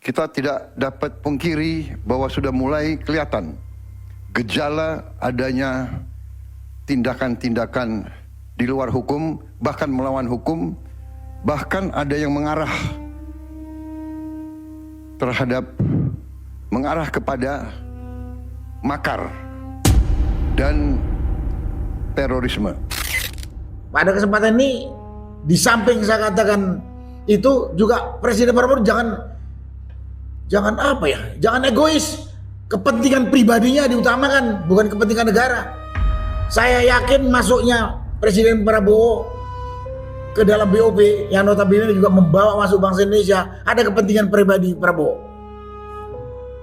kita tidak dapat pungkiri bahwa sudah mulai kelihatan gejala adanya tindakan-tindakan di luar hukum, bahkan melawan hukum, bahkan ada yang mengarah kepada makar dan terorisme. Pada kesempatan ini, di samping saya katakan itu juga Presiden Prabowo jangan egois. Kepentingan pribadinya diutamakan, bukan kepentingan negara. Saya yakin masuknya Presiden Prabowo ke dalam BOP yang notabene juga membawa masuk bangsa Indonesia ada kepentingan pribadi Prabowo.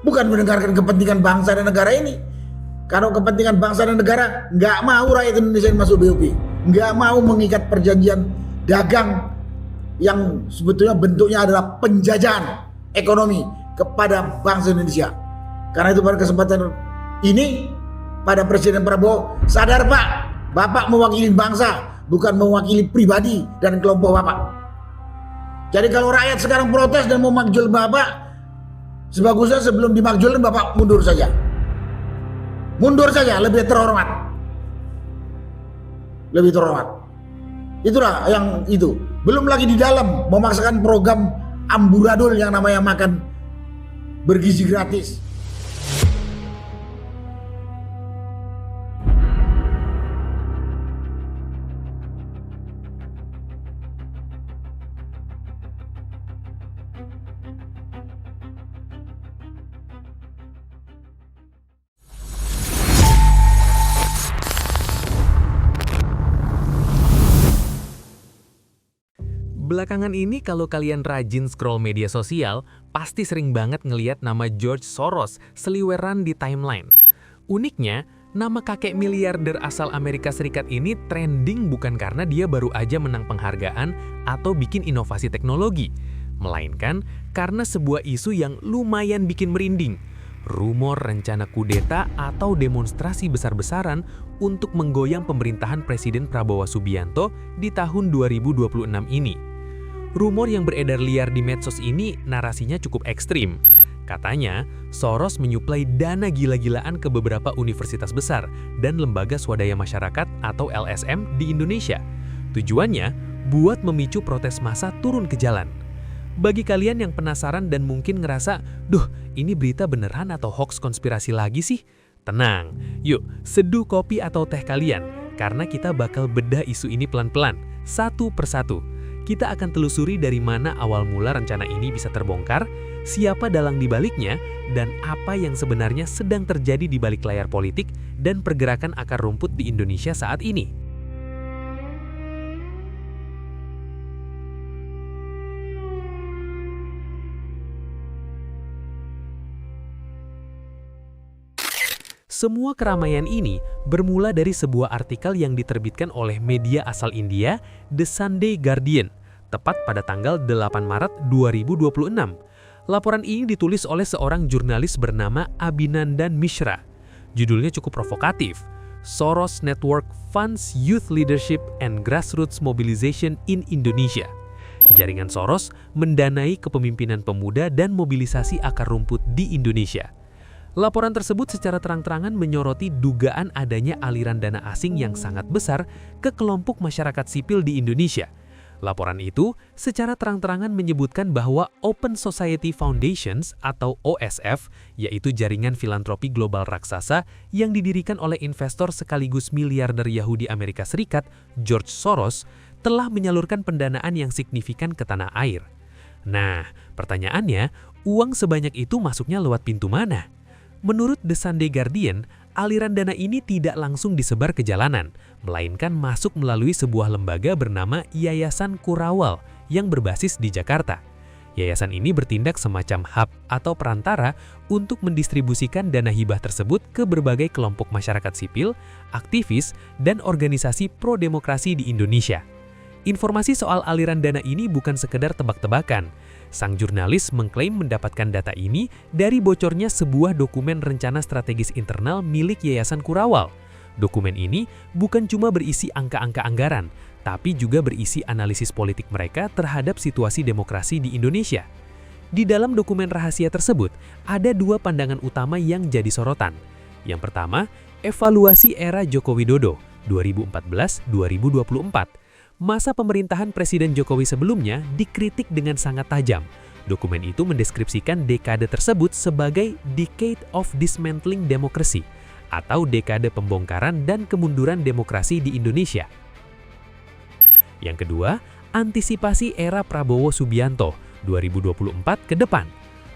Bukan mendengarkan kepentingan bangsa dan negara ini. Kalau kepentingan bangsa dan negara, nggak mau rakyat Indonesia masuk BOP, nggak mau mengikat perjanjian dagang yang sebetulnya bentuknya adalah penjajahan ekonomi kepada bangsa Indonesia. Karena itu pada kesempatan ini, pada Presiden Prabowo, sadar Pak, Bapak mewakili bangsa, bukan mewakili pribadi dan kelompok Bapak. Jadi kalau rakyat sekarang protes dan mau makjul Bapak, sebagusnya sebelum dimakjulin Bapak mundur saja. Mundur saja, lebih terhormat. Lebih terhormat. Itulah yang itu. Belum lagi di dalam memaksakan program amburadul yang namanya makan bergizi gratis. Belakangan ini kalau kalian rajin scroll media sosial, pasti sering banget ngeliat nama George Soros seliweran di timeline. Uniknya, nama kakek miliarder asal Amerika Serikat ini trending bukan karena dia baru aja menang penghargaan atau bikin inovasi teknologi, melainkan karena sebuah isu yang lumayan bikin merinding. Rumor rencana kudeta atau demonstrasi besar-besaran untuk menggoyang pemerintahan Presiden Prabowo Subianto di tahun 2026 ini. Rumor yang beredar liar di medsos ini narasinya cukup ekstrim. Katanya, Soros menyuplai dana gila-gilaan ke beberapa universitas besar dan lembaga swadaya masyarakat atau LSM di Indonesia. Tujuannya buat memicu protes massa turun ke jalan. Bagi kalian yang penasaran dan mungkin ngerasa, duh ini berita beneran atau hoax konspirasi lagi sih? Tenang, yuk seduh kopi atau teh kalian, karena kita bakal bedah isu ini pelan-pelan, satu persatu. Kita akan telusuri dari mana awal mula rencana ini bisa terbongkar, siapa dalang di baliknya, dan apa yang sebenarnya sedang terjadi di balik layar politik dan pergerakan akar rumput di Indonesia saat ini. Semua keramaian ini bermula dari sebuah artikel yang diterbitkan oleh media asal India, The Sunday Guardian, tepat pada tanggal 8 Maret 2026. Laporan ini ditulis oleh seorang jurnalis bernama Abhinandan Mishra. Judulnya cukup provokatif, Soros Network Funds Youth Leadership and Grassroots Mobilization in Indonesia. Jaringan Soros mendanai kepemimpinan pemuda dan mobilisasi akar rumput di Indonesia. Laporan tersebut secara terang-terangan menyoroti dugaan adanya aliran dana asing yang sangat besar ke kelompok masyarakat sipil di Indonesia. Laporan itu secara terang-terangan menyebutkan bahwa Open Society Foundations atau OSF, yaitu jaringan filantropi global raksasa yang didirikan oleh investor sekaligus miliarder Yahudi Amerika Serikat, George Soros, telah menyalurkan pendanaan yang signifikan ke tanah air. Nah, pertanyaannya, uang sebanyak itu masuknya lewat pintu mana? Menurut The Sunday Guardian, aliran dana ini tidak langsung disebar ke jalanan, melainkan masuk melalui sebuah lembaga bernama Yayasan Kurawal yang berbasis di Jakarta. Yayasan ini bertindak semacam hub atau perantara untuk mendistribusikan dana hibah tersebut ke berbagai kelompok masyarakat sipil, aktivis, dan organisasi pro-demokrasi di Indonesia. Informasi soal aliran dana ini bukan sekedar tebak-tebakan. Sang jurnalis mengklaim mendapatkan data ini dari bocornya sebuah dokumen rencana strategis internal milik Yayasan Kurawal. Dokumen ini bukan cuma berisi angka-angka anggaran, tapi juga berisi analisis politik mereka terhadap situasi demokrasi di Indonesia. Di dalam dokumen rahasia tersebut, ada dua pandangan utama yang jadi sorotan. Yang pertama, evaluasi era Joko Widodo 2014-2024. Masa pemerintahan Presiden Jokowi sebelumnya dikritik dengan sangat tajam. Dokumen itu mendeskripsikan dekade tersebut sebagai Decade of Dismantling Democracy atau dekade pembongkaran dan kemunduran demokrasi di Indonesia. Yang kedua, antisipasi era Prabowo Subianto 2024 ke depan.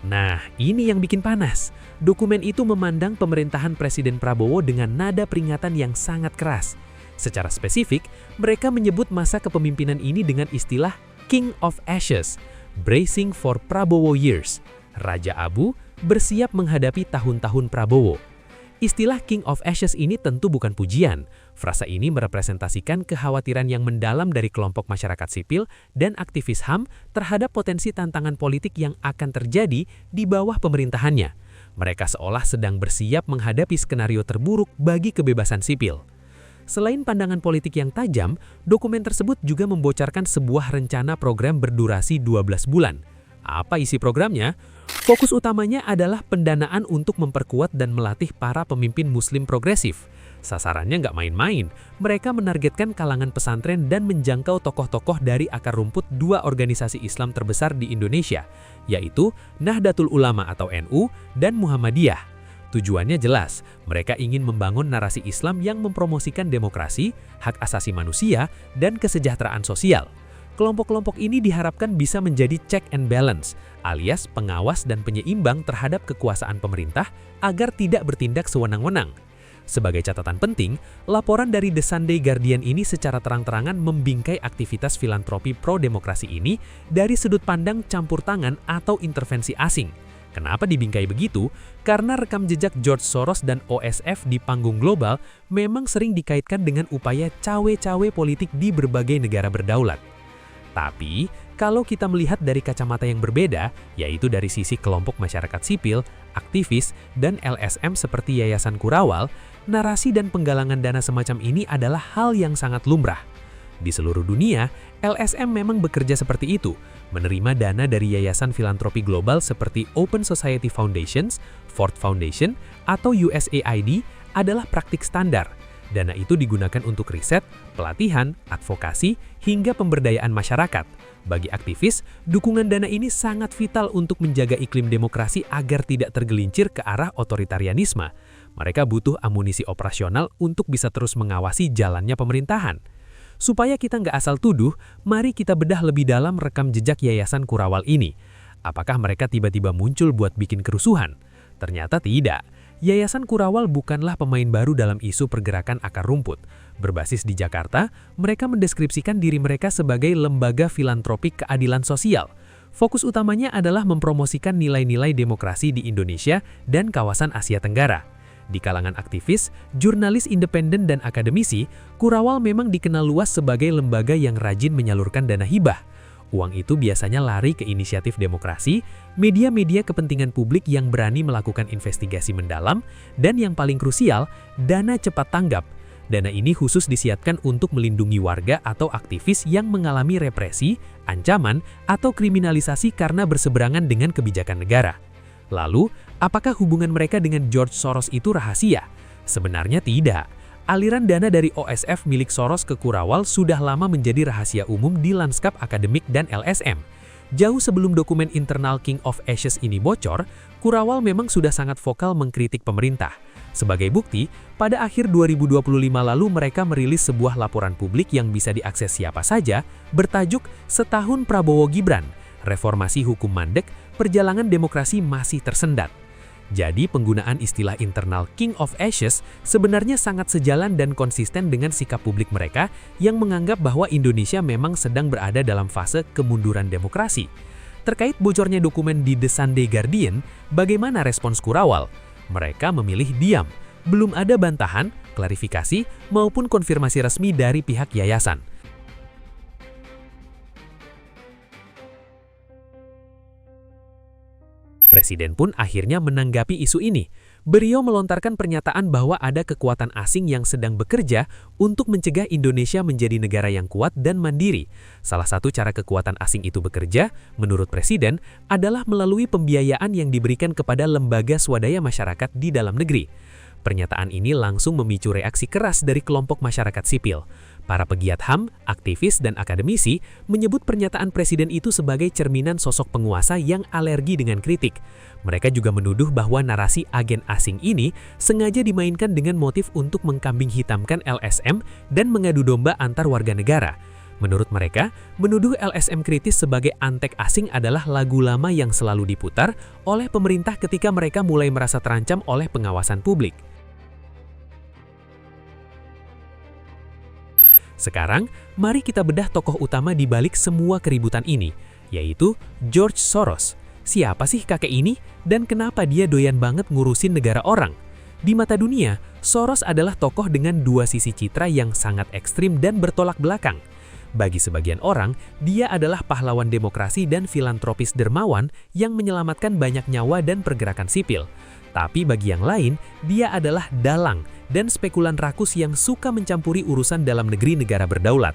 Nah, ini yang bikin panas. Dokumen itu memandang pemerintahan Presiden Prabowo dengan nada peringatan yang sangat keras. Secara spesifik, mereka menyebut masa kepemimpinan ini dengan istilah King of Ashes, bracing for Prabowo years. Raja Abu bersiap menghadapi tahun-tahun Prabowo. Istilah King of Ashes ini tentu bukan pujian. Frasa ini merepresentasikan kekhawatiran yang mendalam dari kelompok masyarakat sipil dan aktivis HAM terhadap potensi tantangan politik yang akan terjadi di bawah pemerintahannya. Mereka seolah sedang bersiap menghadapi skenario terburuk bagi kebebasan sipil. Selain pandangan politik yang tajam, dokumen tersebut juga membocorkan sebuah rencana program berdurasi 12 bulan. Apa isi programnya? Fokus utamanya adalah pendanaan untuk memperkuat dan melatih para pemimpin Muslim progresif. Sasarannya nggak main-main, mereka menargetkan kalangan pesantren dan menjangkau tokoh-tokoh dari akar rumput dua organisasi Islam terbesar di Indonesia, yaitu Nahdlatul Ulama atau NU dan Muhammadiyah. Tujuannya jelas, mereka ingin membangun narasi Islam yang mempromosikan demokrasi, hak asasi manusia, dan kesejahteraan sosial. Kelompok-kelompok ini diharapkan bisa menjadi check and balance, alias pengawas dan penyeimbang terhadap kekuasaan pemerintah agar tidak bertindak sewenang-wenang. Sebagai catatan penting, laporan dari The Sunday Guardian ini secara terang-terangan membingkai aktivitas filantropi pro-demokrasi ini dari sudut pandang campur tangan atau intervensi asing. Kenapa dibingkai begitu? Karena rekam jejak George Soros dan OSF di panggung global memang sering dikaitkan dengan upaya cawe-cawe politik di berbagai negara berdaulat. Tapi, kalau kita melihat dari kacamata yang berbeda, yaitu dari sisi kelompok masyarakat sipil, aktivis, dan LSM seperti Yayasan Kurawal, narasi dan penggalangan dana semacam ini adalah hal yang sangat lumrah. Di seluruh dunia, LSM memang bekerja seperti itu, menerima dana dari yayasan filantropi global seperti Open Society Foundations, Ford Foundation, atau USAID adalah praktik standar. Dana itu digunakan untuk riset, pelatihan, advokasi, hingga pemberdayaan masyarakat. Bagi aktivis, dukungan dana ini sangat vital untuk menjaga iklim demokrasi agar tidak tergelincir ke arah otoritarianisme. Mereka butuh amunisi operasional untuk bisa terus mengawasi jalannya pemerintahan. Supaya kita nggak asal tuduh, mari kita bedah lebih dalam rekam jejak Yayasan Kurawal ini. Apakah mereka tiba-tiba muncul buat bikin kerusuhan? Ternyata tidak. Yayasan Kurawal bukanlah pemain baru dalam isu pergerakan akar rumput. Berbasis di Jakarta, mereka mendeskripsikan diri mereka sebagai lembaga filantropik keadilan sosial. Fokus utamanya adalah mempromosikan nilai-nilai demokrasi di Indonesia dan kawasan Asia Tenggara. Di kalangan aktivis, jurnalis independen dan akademisi, Kurawal memang dikenal luas sebagai lembaga yang rajin menyalurkan dana hibah. Uang itu biasanya lari ke inisiatif demokrasi, media-media kepentingan publik yang berani melakukan investigasi mendalam, dan yang paling krusial, dana cepat tanggap. Dana ini khusus disiapkan untuk melindungi warga atau aktivis yang mengalami represi, ancaman, atau kriminalisasi karena berseberangan dengan kebijakan negara. Lalu, apakah hubungan mereka dengan George Soros itu rahasia? Sebenarnya tidak. Aliran dana dari OSF milik Soros ke Kurawal sudah lama menjadi rahasia umum di lanskap akademik dan LSM. Jauh sebelum dokumen internal King of Ashes ini bocor, Kurawal memang sudah sangat vokal mengkritik pemerintah. Sebagai bukti, pada akhir 2025 lalu mereka merilis sebuah laporan publik yang bisa diakses siapa saja, bertajuk Setahun Prabowo Gibran, Reformasi Hukum Mandek, Perjalanan Demokrasi Masih Tersendat. Jadi penggunaan istilah internal King of Ashes sebenarnya sangat sejalan dan konsisten dengan sikap publik mereka yang menganggap bahwa Indonesia memang sedang berada dalam fase kemunduran demokrasi. Terkait bocornya dokumen di The Sunday Guardian, bagaimana respons Kurawal? Mereka memilih diam. Belum ada bantahan, klarifikasi, maupun konfirmasi resmi dari pihak yayasan. Presiden pun akhirnya menanggapi isu ini. Beliau melontarkan pernyataan bahwa ada kekuatan asing yang sedang bekerja untuk mencegah Indonesia menjadi negara yang kuat dan mandiri. Salah satu cara kekuatan asing itu bekerja, menurut Presiden, adalah melalui pembiayaan yang diberikan kepada lembaga swadaya masyarakat di dalam negeri. Pernyataan ini langsung memicu reaksi keras dari kelompok masyarakat sipil. Para pegiat HAM, aktivis, dan akademisi menyebut pernyataan Presiden itu sebagai cerminan sosok penguasa yang alergi dengan kritik. Mereka juga menuduh bahwa narasi agen asing ini sengaja dimainkan dengan motif untuk mengkambing hitamkan LSM dan mengadu domba antar warga negara. Menurut mereka, menuduh LSM kritis sebagai antek asing adalah lagu lama yang selalu diputar oleh pemerintah ketika mereka mulai merasa terancam oleh pengawasan publik. Sekarang, mari kita bedah tokoh utama di balik semua keributan ini, yaitu George Soros. Siapa sih kakek ini dan kenapa dia doyan banget ngurusin negara orang? Di mata dunia, Soros adalah tokoh dengan dua sisi citra yang sangat ekstrim dan bertolak belakang. Bagi sebagian orang, dia adalah pahlawan demokrasi dan filantropis dermawan yang menyelamatkan banyak nyawa dan pergerakan sipil. Tapi bagi yang lain, dia adalah dalang dan spekulan rakus yang suka mencampuri urusan dalam negeri negara berdaulat.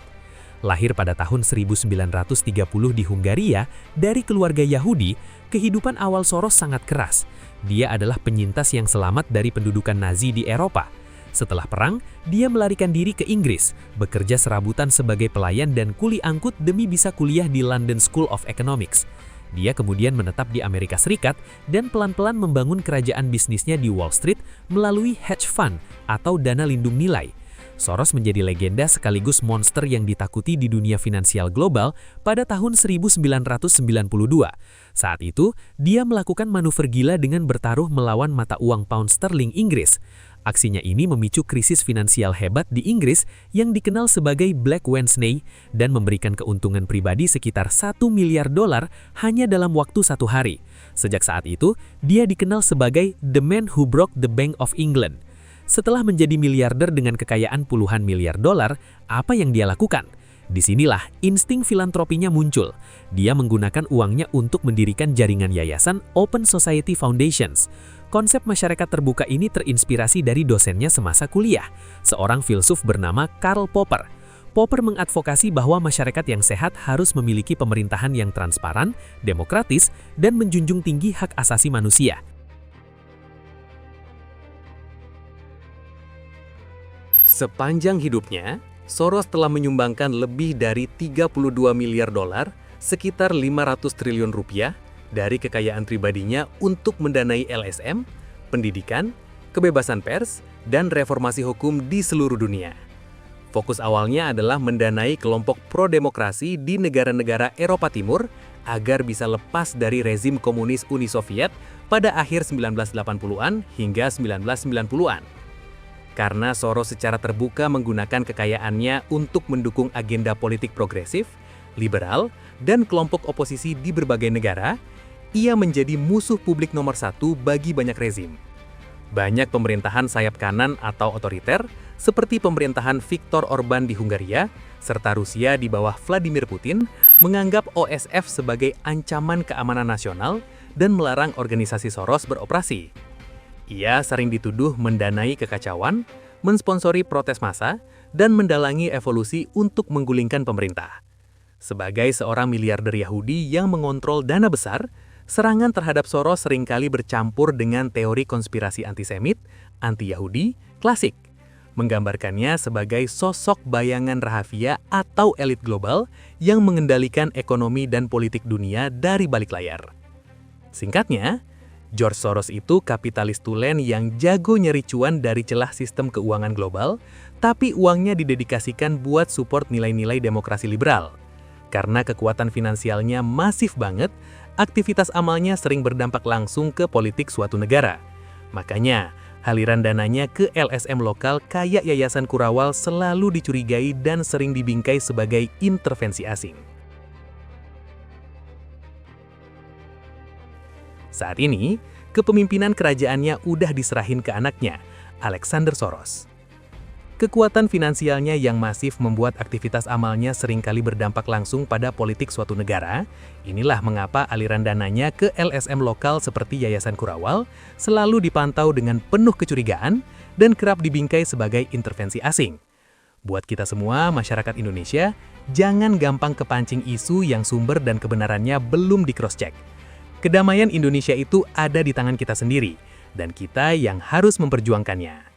Lahir pada tahun 1930 di Hungaria dari keluarga Yahudi, kehidupan awal Soros sangat keras. Dia adalah penyintas yang selamat dari pendudukan Nazi di Eropa. Setelah perang, dia melarikan diri ke Inggris, bekerja serabutan sebagai pelayan dan kuli angkut demi bisa kuliah di London School of Economics. Dia kemudian menetap di Amerika Serikat dan pelan-pelan membangun kerajaan bisnisnya di Wall Street melalui hedge fund atau dana lindung nilai. Soros menjadi legenda sekaligus monster yang ditakuti di dunia finansial global pada tahun 1992. Saat itu, dia melakukan manuver gila dengan bertaruh melawan mata uang pound sterling Inggris. Aksinya ini memicu krisis finansial hebat di Inggris yang dikenal sebagai Black Wednesday dan memberikan keuntungan pribadi sekitar $1 miliar hanya dalam waktu 1 hari. Sejak saat itu, dia dikenal sebagai The Man Who Broke the Bank of England. Setelah menjadi miliarder dengan kekayaan puluhan miliar dolar, apa yang dia lakukan? Disinilah insting filantropinya muncul. Dia menggunakan uangnya untuk mendirikan jaringan yayasan Open Society Foundations. Konsep masyarakat terbuka ini terinspirasi dari dosennya semasa kuliah, seorang filsuf bernama Karl Popper. Popper mengadvokasi bahwa masyarakat yang sehat harus memiliki pemerintahan yang transparan, demokratis, dan menjunjung tinggi hak asasi manusia. Sepanjang hidupnya, Soros telah menyumbangkan lebih dari 32 miliar dolar, sekitar 500 triliun rupiah, dari kekayaan pribadinya untuk mendanai LSM, pendidikan, kebebasan pers, dan reformasi hukum di seluruh dunia. Fokus awalnya adalah mendanai kelompok pro-demokrasi di negara-negara Eropa Timur agar bisa lepas dari rezim komunis Uni Soviet pada akhir 1980-an hingga 1990-an. Karena Soros secara terbuka menggunakan kekayaannya untuk mendukung agenda politik progresif, liberal, dan kelompok oposisi di berbagai negara, ia menjadi musuh publik nomor 1 bagi banyak rezim. Banyak pemerintahan sayap kanan atau otoriter, seperti pemerintahan Viktor Orban di Hungaria, serta Rusia di bawah Vladimir Putin, menganggap OSF sebagai ancaman keamanan nasional dan melarang organisasi Soros beroperasi. Ia sering dituduh mendanai kekacauan, mensponsori protes massa, dan mendalangi evolusi untuk menggulingkan pemerintah. Sebagai seorang miliarder Yahudi yang mengontrol dana besar, serangan terhadap Soros seringkali bercampur dengan teori konspirasi antisemit, anti-Yahudi, klasik, menggambarkannya sebagai sosok bayangan rahasia atau elit global yang mengendalikan ekonomi dan politik dunia dari balik layar. Singkatnya, George Soros itu kapitalis tulen yang jago nyari cuan dari celah sistem keuangan global, tapi uangnya didedikasikan buat support nilai-nilai demokrasi liberal. Karena kekuatan finansialnya masif banget, aktivitas amalnya sering berdampak langsung ke politik suatu negara. Makanya, aliran dananya ke LSM lokal kayak Yayasan Kurawal selalu dicurigai dan sering dibingkai sebagai intervensi asing. Saat ini, kepemimpinan kerajaannya udah diserahin ke anaknya, Alexander Soros. Kekuatan finansialnya yang masif membuat aktivitas amalnya seringkali berdampak langsung pada politik suatu negara. Inilah mengapa aliran dananya ke LSM lokal seperti Yayasan Kurawal selalu dipantau dengan penuh kecurigaan dan kerap dibingkai sebagai intervensi asing. Buat kita semua, masyarakat Indonesia, jangan gampang kepancing isu yang sumber dan kebenarannya belum di-cross-check. Kedamaian Indonesia itu ada di tangan kita sendiri, dan kita yang harus memperjuangkannya.